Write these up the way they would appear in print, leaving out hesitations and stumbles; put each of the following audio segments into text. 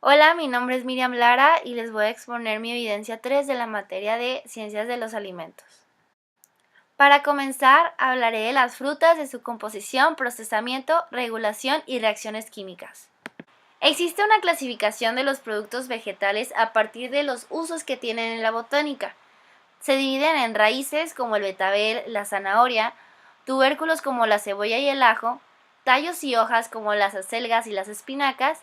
Hola, mi nombre es Miriam Lara y les voy a exponer mi evidencia 3 de la materia de Ciencias de los Alimentos. Para comenzar, hablaré de las frutas, de su composición, procesamiento, regulación y reacciones químicas. Existe una clasificación de los productos vegetales a partir de los usos que tienen en la botánica. Se dividen en raíces como el betabel, la zanahoria, tubérculos como la cebolla y el ajo, tallos y hojas como las acelgas y las espinacas,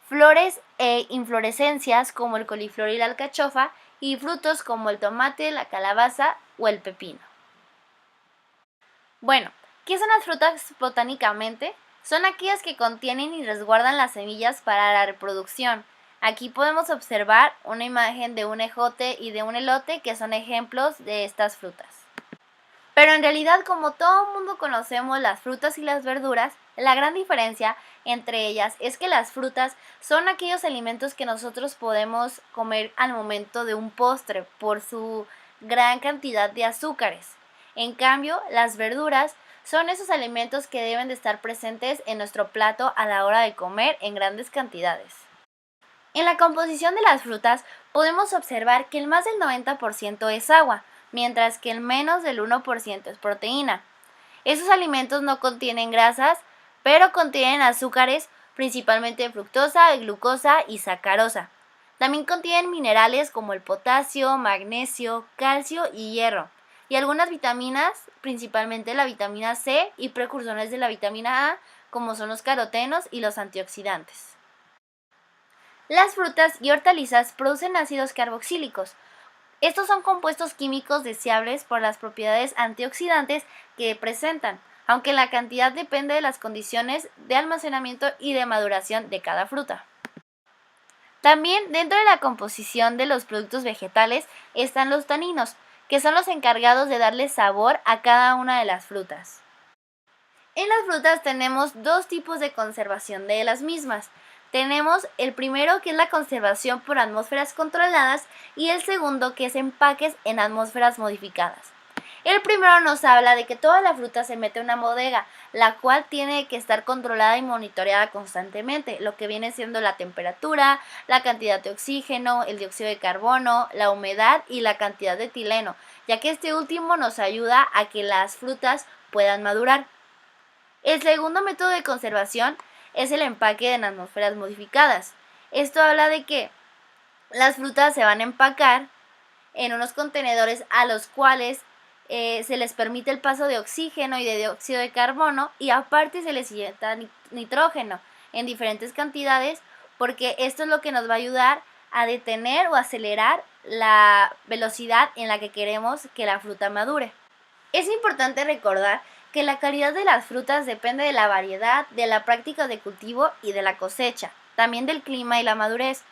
flores e inflorescencias como el coliflor y la alcachofa, y frutos como el tomate, la calabaza o el pepino. Bueno, ¿qué son las frutas botánicamente? Son aquellas que contienen y resguardan las semillas para la reproducción. Aquí podemos observar una imagen de un ejote y de un elote que son ejemplos de estas frutas. Pero en realidad, como todo el mundo conocemos las frutas y las verduras, la gran diferencia entre ellas es que las frutas son aquellos alimentos que nosotros podemos comer al momento de un postre por su gran cantidad de azúcares. En cambio, las verduras son esos alimentos que deben de estar presentes en nuestro plato a la hora de comer en grandes cantidades. En la composición de las frutas podemos observar que el más del 90% es agua, mientras que el menos del 1% es proteína. Esos alimentos no contienen grasas, pero contienen azúcares, principalmente fructosa, glucosa y sacarosa. También contienen minerales como el potasio, magnesio, calcio y hierro, y algunas vitaminas, principalmente la vitamina C y precursores de la vitamina A, como son los carotenos y los antioxidantes. Las frutas y hortalizas producen ácidos carboxílicos. Estos son compuestos químicos deseables por las propiedades antioxidantes que presentan, aunque la cantidad depende de las condiciones de almacenamiento y de maduración de cada fruta. También dentro de la composición de los productos vegetales están los taninos, que son los encargados de darle sabor a cada una de las frutas. En las frutas tenemos dos tipos de conservación de las mismas. Tenemos el primero, que es la conservación por atmósferas controladas, y el segundo, que es empaques en atmósferas modificadas. El primero nos habla de que toda la fruta se mete en una bodega, la cual tiene que estar controlada y monitoreada constantemente, lo que viene siendo la temperatura, la cantidad de oxígeno, el dióxido de carbono, la humedad y la cantidad de etileno, ya que este último nos ayuda a que las frutas puedan madurar. El segundo método de conservación es el empaque en atmósferas modificadas. Esto habla de que las frutas se van a empacar en unos contenedores a los cuales se les permite el paso de oxígeno y de dióxido de carbono, y aparte se les inyecta nitrógeno en diferentes cantidades, porque esto es lo que nos va a ayudar a detener o acelerar la velocidad en la que queremos que la fruta madure. Es importante recordar que la calidad de las frutas depende de la variedad, de la práctica de cultivo y de la cosecha, también del clima y la madurez.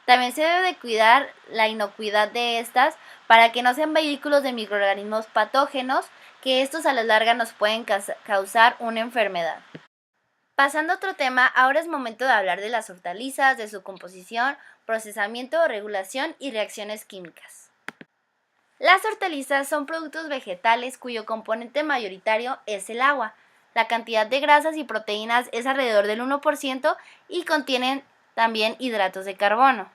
También se debe de cuidar la inocuidad de estas para que no sean vehículos de microorganismos patógenos, que estos a la larga nos pueden causar una enfermedad. Pasando a otro tema, ahora es momento de hablar de las hortalizas, de su composición, procesamiento, regulación y reacciones químicas. Las hortalizas son productos vegetales cuyo componente mayoritario es el agua. La cantidad de grasas y proteínas es alrededor del 1% y contienen también hidratos de carbono.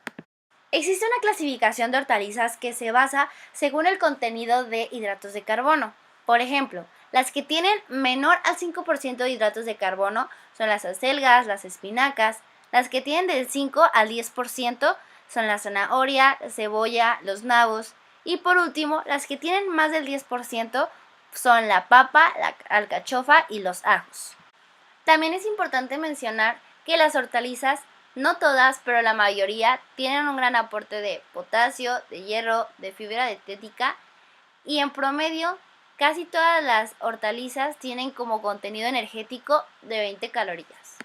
Existe una clasificación de hortalizas que se basa según el contenido de hidratos de carbono. Por ejemplo, las que tienen menor al 5% de hidratos de carbono son las acelgas, las espinacas. Las que tienen del 5 al 10% son la zanahoria, la cebolla, los nabos. Y por último, las que tienen más del 10% son la papa, la alcachofa y los ajos. También es importante mencionar que las hortalizas, no todas, pero la mayoría, tienen un gran aporte de potasio, de hierro, de fibra dietética, y en promedio casi todas las hortalizas tienen como contenido energético de 20 calorías.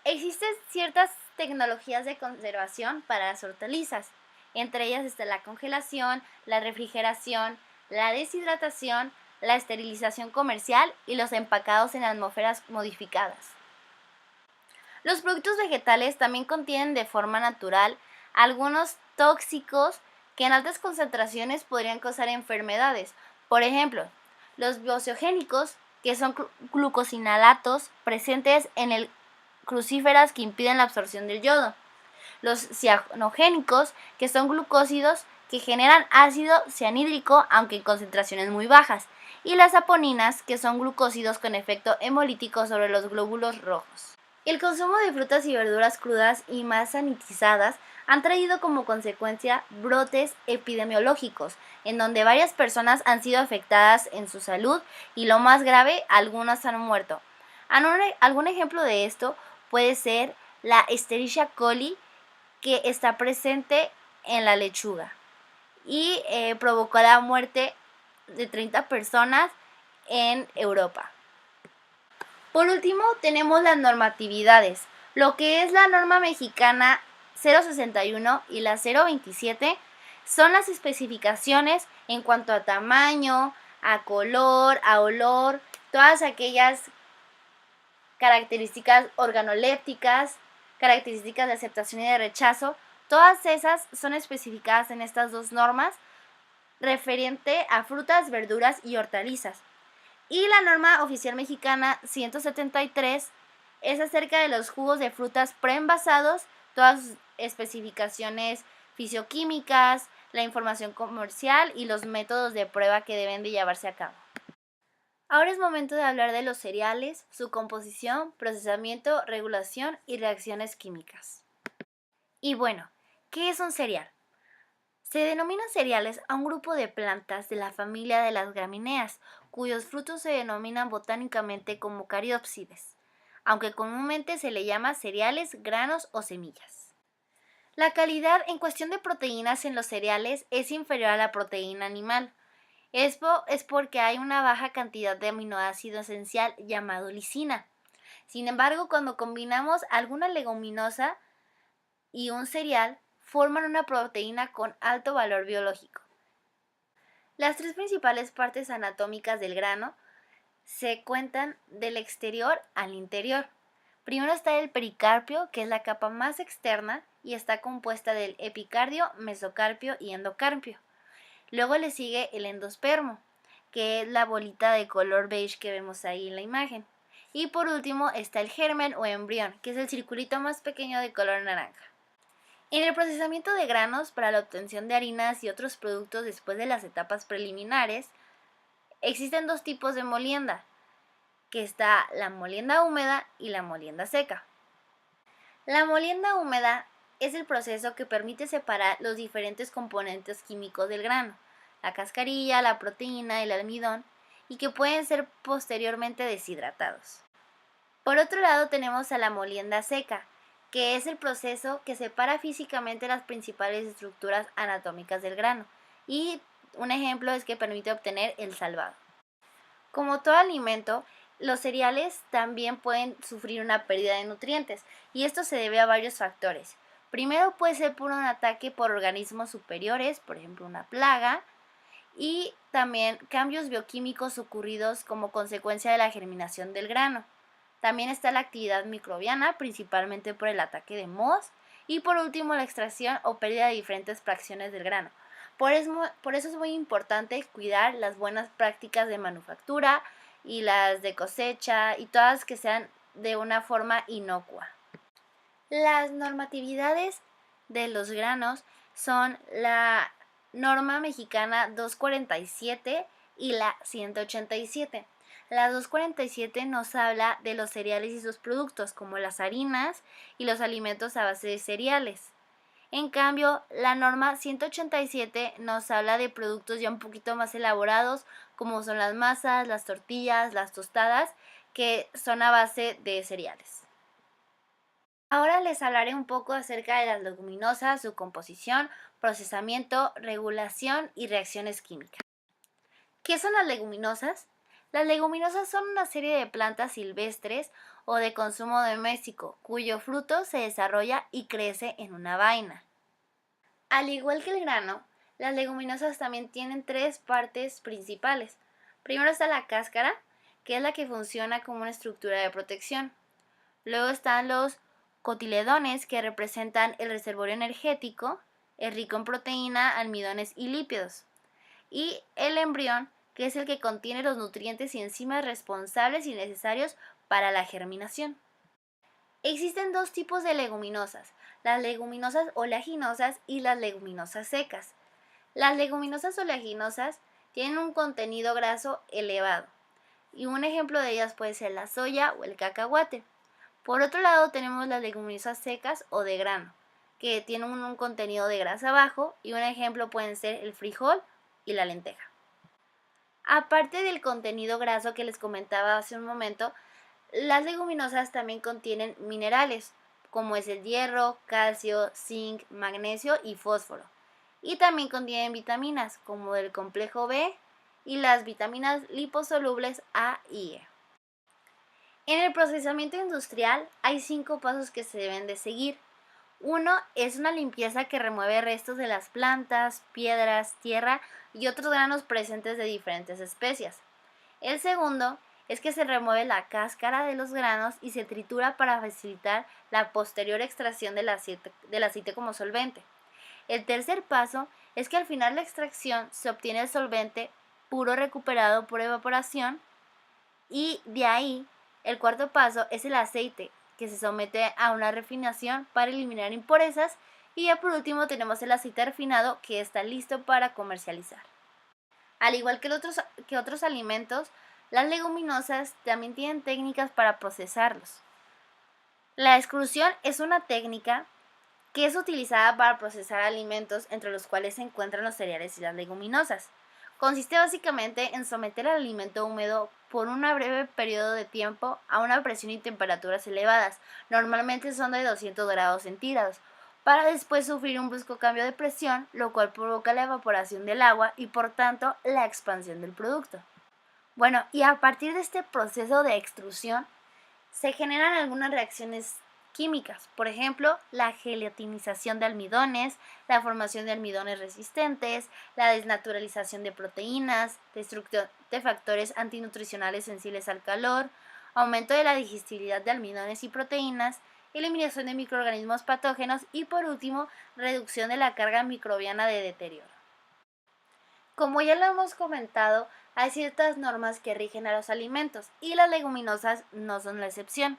Existen ciertas tecnologías de conservación para las hortalizas. Entre ellas está la congelación, la refrigeración, la deshidratación, la esterilización comercial y los empacados en atmósferas modificadas. Los productos vegetales también contienen de forma natural algunos tóxicos que en altas concentraciones podrían causar enfermedades. Por ejemplo, los biociogénicos, que son glucosinalatos presentes en el crucíferas que impiden la absorción del yodo. los cianogénicos, que son glucósidos que generan ácido cianhídrico aunque en concentraciones muy bajas, y las saponinas, que son glucósidos con efecto hemolítico sobre los glóbulos rojos. El consumo de frutas y verduras crudas y más sanitizadas han traído como consecuencia brotes epidemiológicos, en donde varias personas han sido afectadas en su salud y lo más grave, algunas han muerto. Algún ejemplo de esto puede ser la Escherichia coli, que está presente en la lechuga y provocó la muerte de 30 personas en Europa. Por último, tenemos las normatividades. Lo que es la norma mexicana 061 y la 027 son las especificaciones en cuanto a tamaño, a color, a olor, todas aquellas características organolépticas, características de aceptación y de rechazo. Todas esas son especificadas en estas dos normas referente a frutas, verduras y hortalizas. Y la norma oficial mexicana 173 es acerca de los jugos de frutas preenvasados, todas sus especificaciones fisioquímicas, la información comercial y los métodos de prueba que deben de llevarse a cabo. Ahora es momento de hablar de los cereales, su composición, procesamiento, regulación y reacciones químicas. Y bueno, ¿qué es un cereal? Se denomina cereales a un grupo de plantas de la familia de las gramíneas, cuyos frutos se denominan botánicamente como cariópsides, aunque comúnmente se le llama cereales, granos o semillas. La calidad en cuestión de proteínas en los cereales es inferior a la proteína animal. Esto es porque hay una baja cantidad de aminoácido esencial llamado lisina. Sin embargo, cuando combinamos alguna leguminosa y un cereal, forman una proteína con alto valor biológico. Las tres principales partes anatómicas del grano se cuentan del exterior al interior. Primero está el pericarpio, que es la capa más externa y está compuesta del epicardio, mesocarpio y endocarpio. Luego le sigue el endospermo, que es la bolita de color beige que vemos ahí en la imagen. Y por último está el germen o embrión, que es el circulito más pequeño de color naranja. En el procesamiento de granos para la obtención de harinas y otros productos después de las etapas preliminares, existen dos tipos de molienda, que está la molienda húmeda y la molienda seca. La molienda húmeda es el proceso que permite separar los diferentes componentes químicos del grano, la cascarilla, la proteína, el almidón, y que pueden ser posteriormente deshidratados. Por otro lado tenemos a la molienda seca, que es el proceso que separa físicamente las principales estructuras anatómicas del grano, y un ejemplo es que permite obtener el salvado. Como todo alimento, los cereales también pueden sufrir una pérdida de nutrientes, y esto se debe a varios factores. Primero puede ser por un ataque por organismos superiores, por ejemplo una plaga, y también cambios bioquímicos ocurridos como consecuencia de la germinación del grano. También está la actividad microbiana, principalmente por el ataque de mohos, y por último la extracción o pérdida de diferentes fracciones del grano. Por eso es muy importante cuidar las buenas prácticas de manufactura y las de cosecha y todas que sean de una forma inocua. Las normatividades de los granos son la norma mexicana 247 y la 187. La 247 nos habla de los cereales y sus productos, como las harinas y los alimentos a base de cereales. En cambio, la norma 187 nos habla de productos ya un poquito más elaborados, como son las masas, las tortillas, las tostadas, que son a base de cereales. Ahora les hablaré un poco acerca de las leguminosas, su composición, procesamiento, regulación y reacciones químicas. ¿Qué son las leguminosas? Las leguminosas son una serie de plantas silvestres o de consumo doméstico, cuyo fruto se desarrolla y crece en una vaina. Al igual que el grano, las leguminosas también tienen tres partes principales. Primero está la cáscara, que es la que funciona como una estructura de protección. Luego están los cotiledones, que representan el reservorio energético, es rico en proteína, almidones y lípidos. Y el embrión, que es el que contiene los nutrientes y enzimas responsables y necesarios para la germinación. Existen dos tipos de leguminosas, las leguminosas oleaginosas y las leguminosas secas. Las leguminosas oleaginosas tienen un contenido graso elevado y un ejemplo de ellas puede ser la soya o el cacahuate. Por otro lado tenemos las leguminosas secas o de grano, que tienen un contenido de grasa bajo y un ejemplo pueden ser el frijol y la lenteja. Aparte del contenido graso que les comentaba hace un momento, las leguminosas también contienen minerales, como es el hierro, calcio, zinc, magnesio y fósforo. Y también contienen vitaminas, como el complejo B y las vitaminas liposolubles A y E. En el procesamiento industrial hay 5 pasos que se deben de seguir. Uno es una limpieza que remueve restos de las plantas, piedras, tierra y otros granos presentes de diferentes especies. El segundo es que se remueve la cáscara de los granos y se tritura para facilitar la posterior extracción del aceite como solvente. El tercer paso es que al final de la extracción se obtiene el solvente puro recuperado por evaporación y de ahí el cuarto paso es el aceite que se somete a una refinación para eliminar impurezas y ya por último tenemos el aceite refinado que está listo para comercializar. Al igual que otros alimentos, las leguminosas también tienen técnicas para procesarlos. La extrusión es una técnica que es utilizada para procesar alimentos entre los cuales se encuentran los cereales y las leguminosas. Consiste básicamente en someter al alimento húmedo por un breve periodo de tiempo a una presión y temperaturas elevadas, normalmente son de 200 grados centígrados, para después sufrir un brusco cambio de presión, lo cual provoca la evaporación del agua y por tanto la expansión del producto. Bueno, y a partir de este proceso de extrusión se generan algunas reacciones químicas, por ejemplo, la gelatinización de almidones, la formación de almidones resistentes, la desnaturalización de proteínas, destrucción de factores antinutricionales sensibles al calor, aumento de la digestibilidad de almidones y proteínas, eliminación de microorganismos patógenos y por último, reducción de la carga microbiana de deterioro. Como ya lo hemos comentado, hay ciertas normas que rigen a los alimentos y las leguminosas no son la excepción.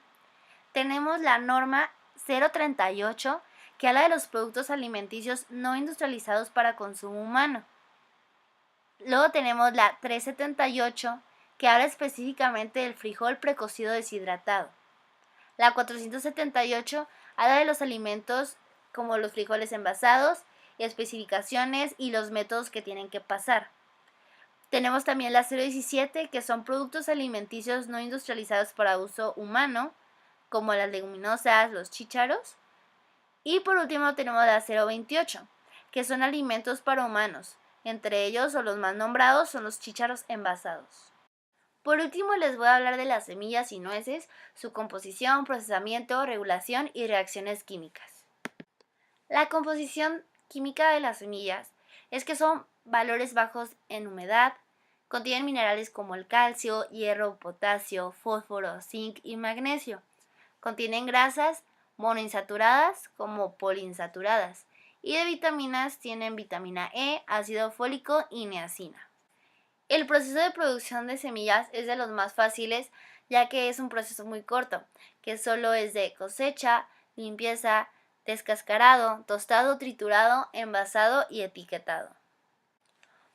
Tenemos la norma 038 que habla de los productos alimenticios no industrializados para consumo humano. Luego tenemos la 378 que habla específicamente del frijol precocido deshidratado. La 478 habla de los alimentos como los frijoles envasados, especificaciones y los métodos que tienen que pasar. Tenemos también la 017 que son productos alimenticios no industrializados para uso humano, como las leguminosas, los chícharos. Y por último tenemos la 028, que son alimentos para humanos. Entre ellos, o los más nombrados, son los chícharos envasados. Por último, les voy a hablar de las semillas y nueces, su composición, procesamiento, regulación y reacciones químicas. La composición química de las semillas es que son valores bajos en humedad, contienen minerales como el calcio, hierro, potasio, fósforo, zinc y magnesio. Contienen grasas monoinsaturadas como poliinsaturadas y de vitaminas tienen vitamina E, ácido fólico y niacina. El proceso de producción de semillas es de los más fáciles ya que es un proceso muy corto, que solo es de cosecha, limpieza, descascarado, tostado, triturado, envasado y etiquetado.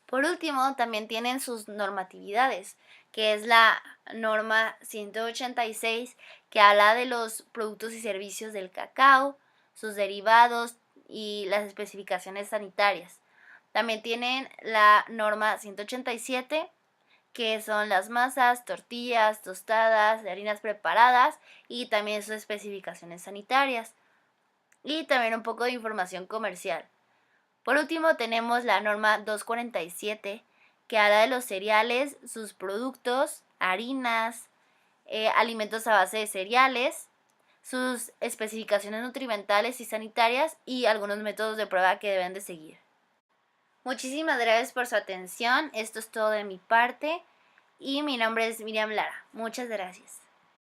Por último, también tienen sus normatividades, que es la norma 186, que habla de los productos y servicios del cacao, sus derivados y las especificaciones sanitarias. También tienen la norma 187, que son las masas, tortillas, tostadas, harinas preparadas y también sus especificaciones sanitarias. Y también un poco de información comercial. Por último tenemos la norma 247 que habla de los cereales, sus productos, harinas, alimentos a base de cereales, sus especificaciones nutrimentales y sanitarias y algunos métodos de prueba que deben de seguir. Muchísimas gracias por su atención, esto es todo de mi parte y mi nombre es Miriam Lara. Muchas gracias.